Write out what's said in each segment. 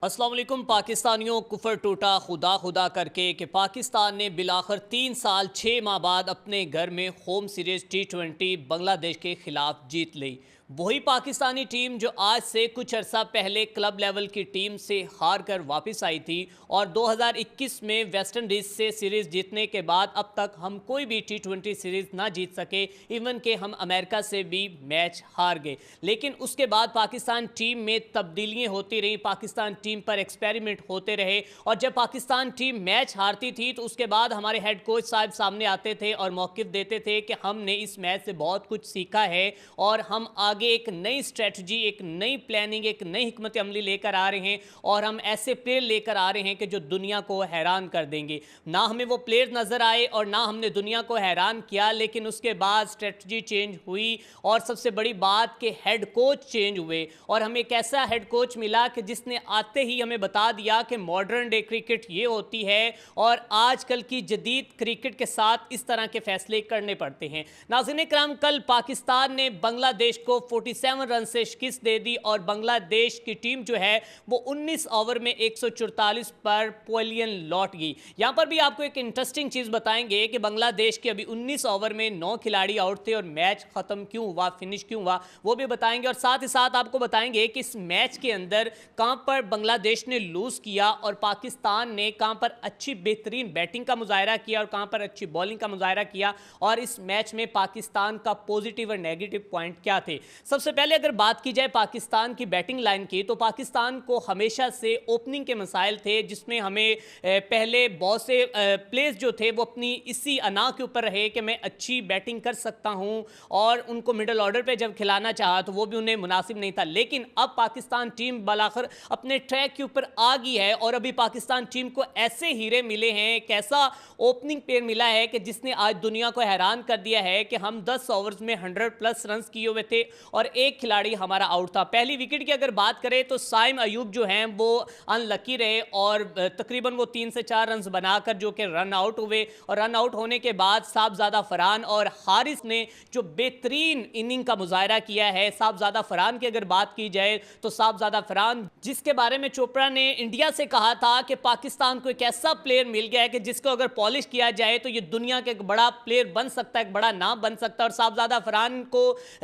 अस्सलाम वालेकुम। पाकिस्तानियों कुफर टूटा खुदा खुदा करके कि पाकिस्तान ने बिलाखिर 3 साल 6 माह बाद अपने घर में होम सीरीज़ T20 बांग्लादेश के ख़िलाफ़ जीत ली। वही पाकिस्तानी टीम जो आज से कुछ अर्सा पहले क्लब लेवल की टीम से हार कर वापस आई थी और 2021 में वेस्ट इंडीज़ से सीरीज़ जीतने के बाद अब तक हम कोई भी T20 सीरीज़ ना जीत सके, इवन के हम अमेरिका से भी मैच हार गए। लेकिन उसके बाद पाकिस्तान टीम में तब्दीलियाँ होती रहीं, पाकिस्तान टीम पर एक्सपेरिमेंट होते रहे और जब पाकिस्तान टीम मैच हारती थी तो उसके बाद हमारे हेड कोच साहब सामने आते थे और मौक़िफ़ देते थे कि हमने इस मैच से बहुत कुछ सीखा है और हम आगे एक नई स्ट्रेटजी, एक नई प्लानिंग, एक नई हिकमत अमली लेकर आ रहे हैं और हम ऐसे प्लेयर लेकर आ रहे हैं कि जो दुनिया को हैरान कर देंगे। ना हमें वो प्लेयर नज़र आए और ना हमने दुनिया को हैरान किया, लेकिन उसके बाद स्ट्रेटजी चेंज हुई और सबसे बड़ी बात कि हेड कोच चेंज हुए और हमें एक ऐसा हेड कोच मिला कि जिसने आते ही हमें बता दिया कि मॉडर्न डे क्रिकेट ये होती है और आजकल की जदीद क्रिकेट के साथ इस तरह के फैसले करने पड़ते हैं। नाज़रीन इकराम, कल पाकिस्तान ने बांग्लादेश को 47 रन से शिकस्त दे दी और बांग्लादेश की टीम जो है वो 19 ओवर में 144 पर पवेलियन लौट गई। यहां पर भी आपको एक इंटरेस्टिंग चीज़ बताएंगे कि बांग्लादेश के अभी 19 ओवर में 9 खिलाड़ी आउट थे और मैच खत्म क्यों हुआ, फिनिश क्यों हुआ, वो भी बताएंगे और साथ ही साथ आपको बताएंगे कि इस मैच के अंदर कहां पर बांग्लादेश ने लूज किया और पाकिस्तान ने कहां पर अच्छी बेहतरीन बैटिंग का मुजाहरा किया और कहां पर अच्छी बॉलिंग का मुजाहरा किया और इस मैच में पाकिस्तान का पॉजिटिव और नेगेटिव पॉइंट क्या थे। सबसे पहले अगर बात की जाए पाकिस्तान की बैटिंग लाइन की, तो पाकिस्तान को हमेशा से ओपनिंग के मसाइल थे, जिसमें हमें पहले बहुत से प्लेयर्स जो थे वो अपनी इसी अना के ऊपर रहे कि मैं अच्छी बैटिंग कर सकता हूं और उनको मिडल ऑर्डर पे जब खिलाना चाहा तो वो भी उन्हें मुनासिब नहीं था। लेकिन अब पाकिस्तान टीम बलाखिर अपने ट्रैक के ऊपर आ गई है और अभी पाकिस्तान टीम को ऐसे हीरे मिले हैं, एक ऐसा ओपनिंग पेयर मिला है कि जिसने आज दुनिया को हैरान कर दिया है कि हम 10 ओवर्स में 100+ रन किए हुए थे और एक खिलाड़ी हमारा आउट था। पहली विकेट की अगर बात करें तो साइम अयूब जो हैं वो अनलकी रहे और तकरीबन वो 3 से 4 रन बनाकर जो कि रन आउट हुए और रन आउट होने के बाद साहबजादा फरहान और हारिस ने जो बेहतरीन इनिंग का मुजाहरा किया है। साहबजादा फरहान की अगर बात की जाए तो साहबजादा फरहान, जिसके बारे में चोपड़ा ने इंडिया से कहा था कि पाकिस्तान को एक ऐसा प्लेयर मिल गया है कि जिसको अगर पॉलिश किया जाए तो ये दुनिया का एक बड़ा प्लेयर बन सकता है, एक बड़ा नाम बन सकता है। और साहबजादा फरहान को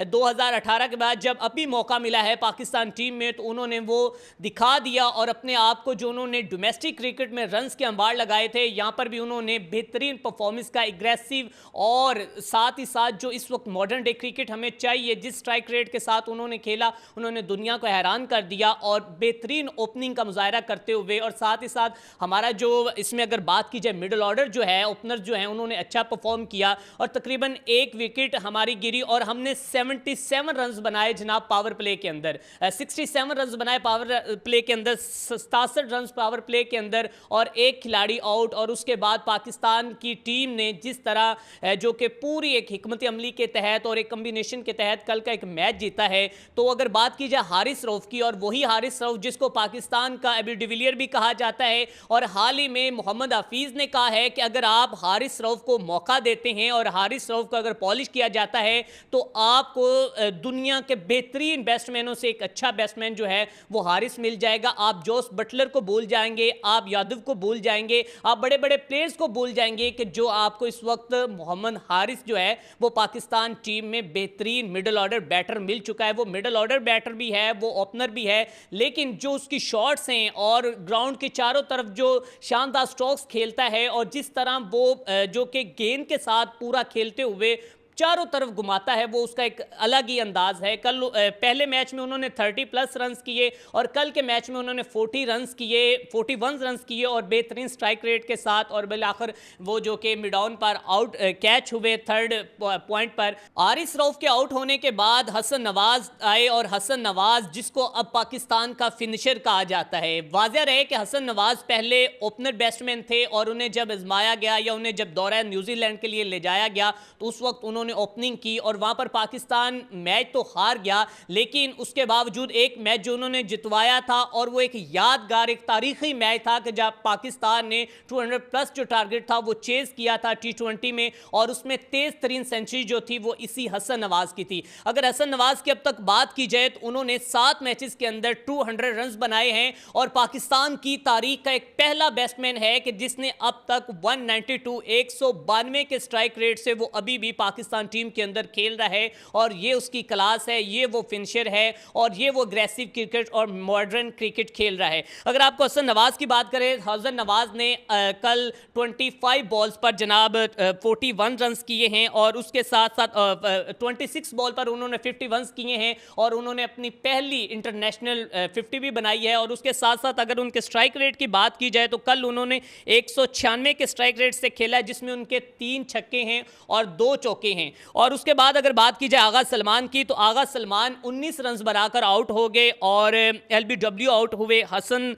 2018 के बाद जब अभी मौका मिला है पाकिस्तान टीम में तो उन्होंने वो दिखा दिया और अपने आप को जो उन्होंने डोमेस्टिक क्रिकेट में रन्स के अंबार लगाए थे, यहाँ पर भी उन्होंने बेहतरीन परफॉर्मेंस का, एग्रेसिव और साथ ही साथ जो इस वक्त मॉडर्न डे क्रिकेट हमें चाहिए, जिस स्ट्राइक रेट के साथ उन्होंने खेला, उन्होंने दुनिया को हैरान कर दिया और बेहतरीन ओपनिंग का मुजाहरा करते हुए। और साथ ही साथ हमारा जो इसमें अगर बात की जाए मिडल ऑर्डर जो है, ओपनर जो है, उन्होंने अच्छा परफॉर्म किया और तकरीबन एक विकेट हमारी गिरी और हमने 77 रन बनाए जनाब पावर प्ले के अंदर, 67 रन बनाए पावर प्ले के अंदर, 67 रन पावर प्ले के अंदर और एक खिलाड़ी आउट। और उसके बाद पाकिस्तान की टीम ने जिस तरह जो कि पूरी एक हिकमत अमली के तहत और एक कम्बिनेशन के तहत कल का एक मैच जीता है। तो अगर बात की जाए हारिस रऊफ की, और वही हारिस रऊफ जिसको पाकिस्तान का एबी डिविलियर भी कहा जाता है, और हाल ही में मोहम्मद हफीज ने कहा है कि अगर आप हारिस रऊफ को मौका देते हैं और हारिस रऊफ को अगर पॉलिश किया जाता है तो आपको दुनिया के बेहतरीन बैट्समैनों से एक अच्छा बैट्समैन जो है वो हारिस मिल जाएगा। आप जोस बटलर को भूल जाएंगे, आप यादव को भूल जाएंगे, आप बड़े बड़े प्लेयर्स को भूल जाएंगे कि जो आपको इस वक्त मोहम्मद हारिस जो है वो पाकिस्तान टीम में बेहतरीन मिडल ऑर्डर बैटर मिल चुका है। वो मिडल ऑर्डर बैटर भी है, वो ओपनर भी है, लेकिन जो उसकी शॉट्स हैं और ग्राउंड के चारों तरफ जो शानदार स्ट्रोक्स खेलता है और जिस तरह वो जो कि गेंद के साथ पूरा खेलते हुए चारों तरफ घुमाता है, वो उसका एक अलग ही अंदाज है। कल पहले मैच में उन्होंने 30+ रन किए और कल के मैच में उन्होंने 41 रन किए और बेहतरीन स्ट्राइक रेट के साथ और बिलाखिर वो जो कि मिड ऑन पर आउट कैच हुए थर्ड पॉइंट पर। हारिस रऊफ के आउट होने के बाद हसन नवाज आए और हसन नवाज जिसको अब पाकिस्तान का फिनिशर कहा जाता है। वाज़ेह रहे कि हसन नवाज पहले ओपनर बैट्समैन थे और उन्हें जब आजमाया गया या उन्हें जब दौरा न्यूजीलैंड के लिए ले जाया गया तो उस वक्त उन्होंने उन्होंने ओपनिंग की और वहां पर पाकिस्तान मैच तो हार गया, लेकिन उसके बावजूद एक मैच जो उन्होंने जितवाया था और वो एक यादगार, एक तारीखी मैच था कि जब पाकिस्तान ने 200 प्लस जो टारगेट था वो चेज किया था T20 में, और उसमें तेज तरीन सेंचुरी जो थी वो इसी हसन नवाज की थी। अगर हसन नवाज की अब तक बात की जाए तो उन्होंने 7 मैचेस के अंदर 200 रन बनाए हैं और पाकिस्तान की तारीख का एक पहला बैट्समैन है कि जिसने अब तक 192 के स्ट्राइक रेट से वो अभी भी पाकिस्तान टीम के अंदर खेल रहा है, और ये उसकी क्लास है, ये वो फिनिशर है और ये वो अग्रेसिव क्रिकेट और मॉडर्न क्रिकेट खेल रहा है। अगर आपको हसन नवाज की बात करें, हसन नवाज ने कल 25 बॉल्स पर जनाब 41 रन किए हैं और उसके साथ साथ 26 बॉल पर उन्होंने 51 किए हैं और उन्होंने अपनी पहली इंटरनेशनल 50 भी बनाई है। और उसके साथ साथ अगर उनके स्ट्राइक रेट की बात की जाए तो कल उन्होंने 196 के स्ट्राइक रेट से खेला है, जिसमें उनके 3 छक्के हैं और 2 चौके हैं। और उसके बाद अगर बात की जाए आगा सलमान की, तो आगा सलमान 19 रन बनाकर आउट हो गए और LBW आउट हुए, हसन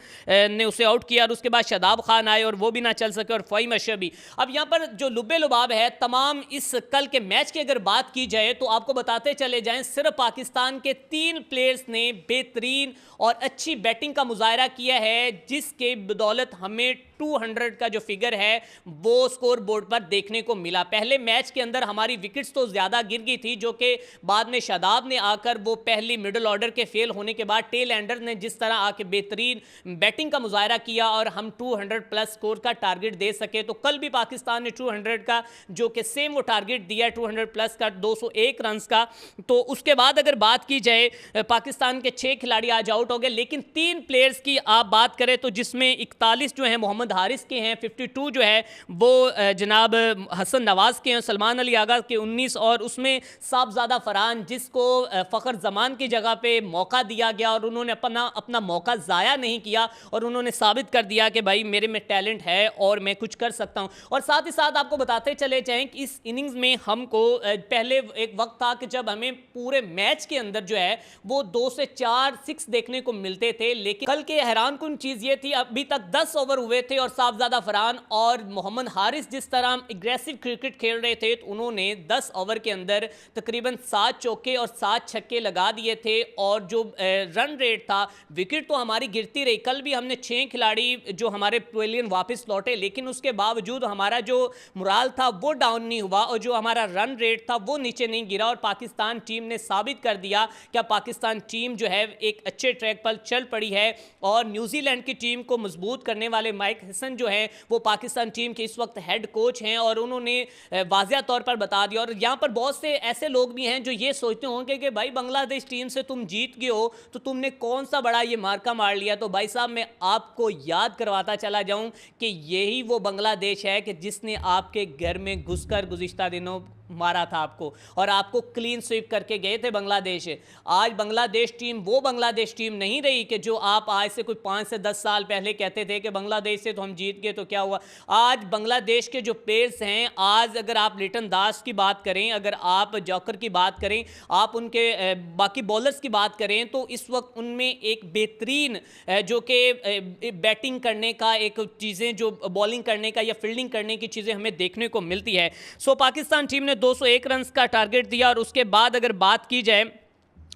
ने उसे आउट किया और उसके बाद शादाब खान आए और वो भी ना चल सके और फ़हीम अशरफ भी। अब यहाँ पर जो लुब्बे लुबाब है तमाम इस कल के मैच की अगर बात की जाए तो आपको बताते चले जाएं, सिर्फ पाकिस्तान के 3 प्लेयर्स ने बेहतरीन और अच्छी बैटिंग का मुजाहरा किया है, जिसके बदौलत हमें 200 का जो फिगर है वो स्कोर बोर्ड पर देखने को मिला। पहले मैच के अंदर हमारी विकेट्स तो ज़्यादा गिर गई थी, जो कि बाद में शादाब ने आकर वो पहली मिडिल ऑर्डर के फेल होने के बाद टेल एंडर ने जिस तरह आके बेहतरीन बैटिंग का मुजाहरा किया और हम 200 प्लस स्कोर का टारगेट दे सके। तो कल भी पाकिस्तान ने 200 का जो कि सेम वो टारगेट दिया 200 प्लस का 201 रन का। तो उसके बाद अगर बात की जाए, पाकिस्तान के 6 खिलाड़ी आज आउट हो गए, लेकिन 3 प्लेयर्स की आप बात करें तो जिसमें 41 जो है मोहम्मद हारिस के हैं, 52 जो है वो जनाब हसन नवाज के हैं, सलमान अली आगा के 19 और उसमें साहबजादा फरहान जिसको फ़खर जमान की जगह पे मौका दिया गया और उन्होंने अपना मौका ज़ाया नहीं किया और उन्होंने साबित कर दिया कि भाई मेरे में टैलेंट है और मैं कुछ कर सकता हूं। और साथ ही साथ आपको बताते चले जाएं कि इस इनिंग्स में हमको पहले एक वक्त था कि जब हमें पूरे मैच के अंदर जो है वो 2 से 4 6 देखने को मिलते थे, लेकिन कल के हैरानकुन चीज़ ये थी अभी तक 10 ओवर हुए थे और साहबजादा फरहान और मोहम्मद हारिस जिस तरह एग्रेसिव क्रिकेट खेल रहे थे तो उन्होंने 10 ओवर के अंदर तकरीबन 7 चौके और 7 छक्के लगा दिए थे। और जो रन रेट था, विकेट तो हमारी गिरती रही, कल भी हमने 6 खिलाड़ी जो हमारे पवेलियन वापस लौटे, लेकिन उसके बावजूद हमारा जो मुराल था वो डाउन नहीं हुआ और जो हमारा रन रेट था वो नीचे नहीं गिरा। और पाकिस्तान टीम ने साबित कर दिया कि पाकिस्तान टीम जो है एक अच्छे ट्रैक पर चल पड़ी है और न्यूजीलैंड की टीम को मजबूत करने वाले माइक हसन जो है वो पाकिस्तान टीम के इस वक्त हेड कोच हैं और उन्होंने वाज़िया तौर पर बता दिया। और यहाँ पर बहुत से ऐसे लोग भी हैं जो ये सोचते होंगे कि भाई बांग्लादेश टीम से तुम जीत गए हो तो तुमने कौन सा बड़ा ये मार्का मार लिया। तो भाई साहब मैं आपको याद करवाता चला जाऊं कि यही वो बांग्लादेश है कि जिसने आपके घर में घुसकर गुज़िश्ता दिनों मारा था आपको और आपको क्लीन स्वीप करके गए थे बांग्लादेश। आज बांग्लादेश टीम वो बांग्लादेश टीम नहीं रही कि जो आप आज से कोई 5 से 10 साल पहले कहते थे कि बांग्लादेश से तो हम जीत गए तो क्या हुआ। आज बांग्लादेश के जो प्लेयर्स हैं, आज अगर आप लिटन दास की बात करें, अगर आप जॉकर की बात करें, आप उनके बाकी बॉलर्स की बात करें तो इस वक्त उनमें एक बेहतरीन जो कि बैटिंग करने का एक चीज़ें जो बॉलिंग करने का या फील्डिंग करने की चीज़ें हमें देखने को मिलती है। सो पाकिस्तान टीम ने 201 रन का टारगेट दिया। और उसके बाद अगर बात की जाए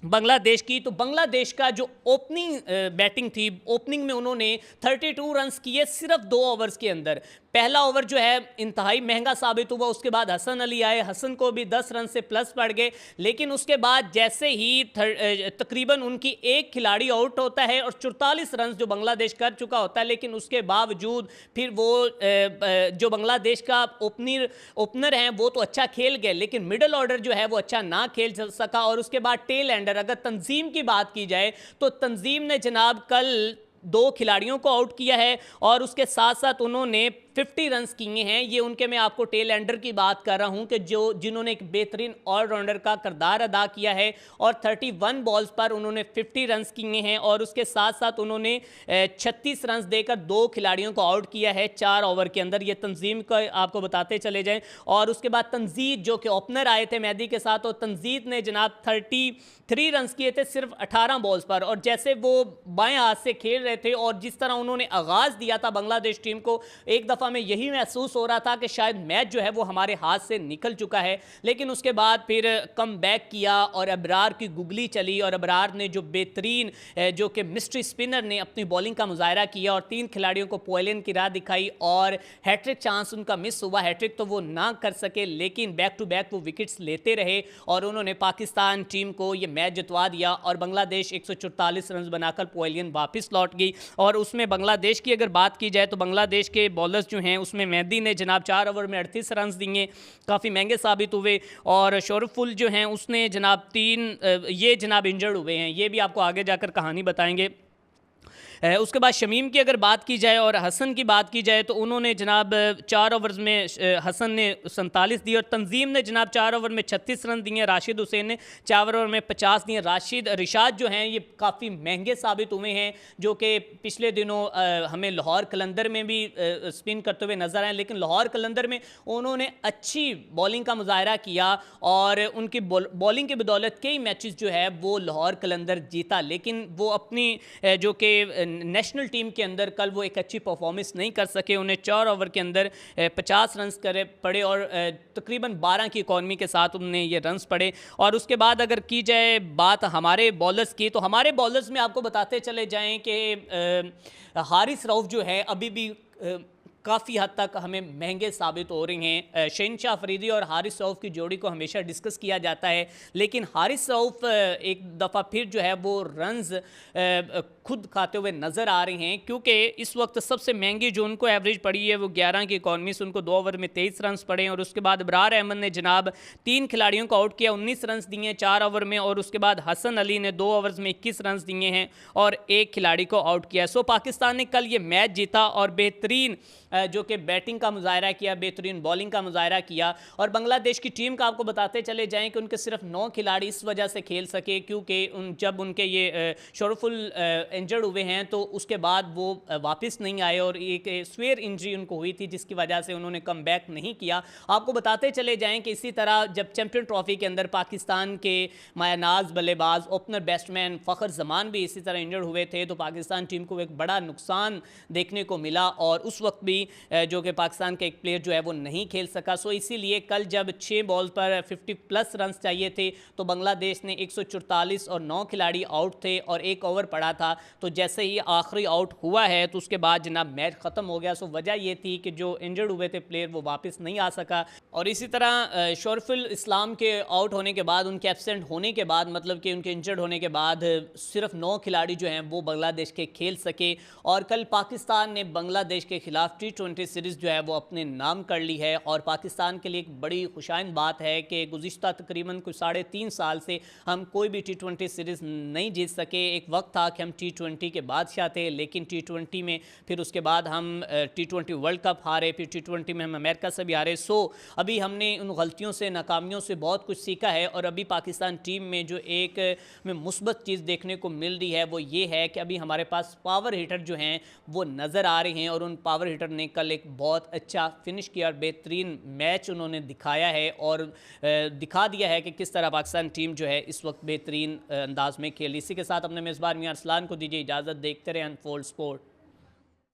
बांग्लादेश की, तो बांग्लादेश का जो ओपनिंग बैटिंग थी, ओपनिंग में उन्होंने 32 रन किए सिर्फ 2 ओवर्स के अंदर। पहला ओवर जो है इंतहाई महंगा साबित हुआ, उसके बाद हसन अली आए, हसन को भी 10 रन से प्लस पड़ गए, लेकिन उसके बाद जैसे ही तकरीबन उनकी एक खिलाड़ी आउट होता है और 44 रन जो बांग्लादेश कर चुका होता है, लेकिन उसके बावजूद फिर वो जो बांग्लादेश का ओपनर हैं वो तो अच्छा खेल गए, लेकिन मिडल ऑर्डर जो है वो अच्छा ना खेल सका। और उसके बाद टेल एंडर, अगर तंजीम की बात की जाए तो तंजीम ने जनाब कल 2 खिलाड़ियों को आउट किया है और उसके साथ साथ उन्होंने 50 रन किए हैं। ये उनके मैं आपको टेल एंडर की बात कर रहा हूं कि जिन्होंने एक बेहतरीन ऑलराउंडर का किरदार अदा किया है और 31 बॉल्स पर उन्होंने 50 रन किए हैं और उसके साथ साथ उन्होंने 36 रन देकर 2 खिलाड़ियों को आउट किया है 4 ओवर के अंदर। ये तंजीम का आपको बताते चले जाएं। और उसके बाद तंजीद जो कि ओपनर आए थे मेहदी के साथ, और तंजीद ने जनाब 33 रन किए थे सिर्फ 18 बॉल्स पर। और जैसे वो बाएं हाथ से खेल रहे थे और जिस तरह उन्होंने आगाज़ दिया था बांग्लादेश टीम को, एक दफ़ा दफ़ा हमें यही महसूस हो रहा था कि शायद मैच जो है वो हमारे हाथ से निकल चुका है, लेकिन उसके बाद फिर कम बैक किया और अबरार की गुगली चली और अबरार ने जो बेहतरीन जो कि मिस्ट्री स्पिनर ने अपनी बॉलिंग का मुजाहरा किया और 3 खिलाड़ियों को पॉइलन की राह दिखाई और हैट्रिक चांस उनका मिस हुआ। हैट्रिक तो वो ना कर सके, लेकिन बैक टू बैक वो विकेट्स लेते रहे और उन्होंने पाकिस्तान टीम को ये मैच जितवा दिया और बांग्लादेश 144 रन बनाकर पवेलियन वापस लौट गई। और उसमें बांग्लादेश की अगर बात की जाए तो बांग्लादेश के बॉलर्स जो हैं उसमें मेहदी ने जनाब 4 ओवर में 38 रन दिए, काफ़ी महंगे साबित हुए। और शोरफुल जो हैं उसने जनाब 3 ये जनाब इंजर्ड हुए हैं, ये भी आपको आगे जाकर कहानी बताएंगे। उसके बाद शमीम की अगर बात की जाए और हसन की बात की जाए तो उन्होंने जनाब 4 ओवर्स में हसन ने 47 दिए और तंजीम ने जनाब 4 ओवर में 36 रन दिए। राशिद हुसैन ने 4 ओवर में 50 दिए। रिशाद जो हैं ये काफ़ी महंगे साबित हुए हैं, जो कि पिछले दिनों हमें लाहौर कलंदर में भी स्पिन करते हुए नजर आए, लेकिन लाहौर कलंदर में उन्होंने अच्छी बॉलिंग का मुजाहरा किया और उनकी बॉलिंग की बदौलत कई मैचेस जो है वो लाहौर कलंदर जीता, लेकिन वो अपनी जो कि नेशनल टीम के अंदर कल वो एक अच्छी परफॉर्मेंस नहीं कर सके। उन्हें 4 ओवर के अंदर 50 रन्स करे पड़े और तकरीबन 12 की इकॉनमी के साथ उन्हें ये रन्स पड़े। और उसके बाद अगर की जाए बात हमारे बॉलर्स की, तो हमारे बॉलर्स में आपको बताते चले जाएं कि हारिस रऊफ जो है अभी भी काफ़ी हद तक हमें महंगे साबित हो रहे हैं। शहनशाह अफरीदी और हारिस रऊफ की जोड़ी को हमेशा डिस्कस किया जाता है, लेकिन हारिस रऊफ एक दफ़ा फिर जो है वो रन्स खुद खाते हुए नज़र आ रहे हैं, क्योंकि इस वक्त सबसे महंगी जो उनको एवरेज पड़ी है वो 11 की इकॉनमी से, उनको 2 ओवर में 23 रन पड़े। और उसके बाद अबरार अहमद ने जनाब 3 खिलाड़ियों को आउट किया, 19 रन दिए 4 ओवर में। और उसके बाद हसन अली ने 2 ओवर्स में 21 रन दिए हैं और एक खिलाड़ी को आउट किया। सो पाकिस्तान ने कल ये मैच जीता और बेहतरीन जो कि बैटिंग का मुजाहरा किया, बेहतरीन बॉलिंग का मुजाहरा किया। और बांग्लादेश की टीम का आपको बताते चले जाएं कि उनके सिर्फ 9 खिलाड़ी इस वजह से खेल सके क्योंकि जब उनके ये शोरफुल इंजर्ड हुए हैं तो उसके बाद वो वापस नहीं आए और एक स्वेयर इंजरी उनको हुई थी, जिसकी वजह से उन्होंने कम बैक नहीं किया। आपको बताते चले जाएँ कि इसी तरह जब चैम्पियन ट्रॉफी के अंदर पाकिस्तान के मायानाज बल्लेबाज ओपनर बैट्समैन फ़खर जमान भी इसी तरह इंजर्ड हुए थे, तो पाकिस्तान टीम को एक बड़ा नुकसान देखने को मिला और उस वक्त भी जो कि पाकिस्तान का एक प्लेयर जो है वो नहीं खेल सका। सो इसीलिए कल जब 6 बॉल पर 50+ रन चाहिए थे तो बांग्लादेश ने 144 और 9 खिलाड़ी आउट थे और 1 ओवर पड़ा था, तो जैसे ही आखिरी आउट हुआ है तो उसके बाद जनाब मैच ख़त्म हो गया। सो वजह ये थी कि जो इंजर्ड हुए थे प्लेयर वो वापस नहीं आ सका। और इसी तरह शोरफुल इस्लाम के आउट होने के बाद, उनके एब्सेंट होने के बाद, मतलब कि उनके इंजर्ड होने के बाद सिर्फ 9 खिलाड़ी जो हैं वो बांग्लादेश के खेल सके। और कल पाकिस्तान ने बांग्लादेश के खिलाफ T20 सीरीज़ जो है वो अपने नाम कर ली है और पाकिस्तान के लिए एक बड़ी खुशाइन बात है कि गुज़िश्ता तकरीबन कुछ 3.5 साल से हम कोई भी T20 सीरीज़ नहीं जीत सके। एक वक्त था कि हम T20 के बादशाह थे, लेकिन T20 में फिर उसके बाद हम T20 वर्ल्ड कप हारे, फिर T20 में हम अमेरिका से भी हारे। सो अभी हमने उन गलतियों से, नाकामियों से बहुत कुछ सीखा है और अभी पाकिस्तान टीम में जो एक में मुस्बत चीज़ देखने को मिल रही है वो ये है कि अभी हमारे पास पावर हिटर जो हैं वो नज़र आ रहे हैं और उन पावर हिटर ने कल एक बहुत अच्छा फिनिश किया और बेहतरीन मैच उन्होंने दिखाया है और दिखा दिया है कि किस तरह पाकिस्तान टीम जो है इस वक्त बेहतरीन अंदाज में खेली। इसी के साथ अपने मेज़बान मियां अरसलान को दीजिए इजाज़त। देखते रहे अनफोल्ड स्पोर्ट।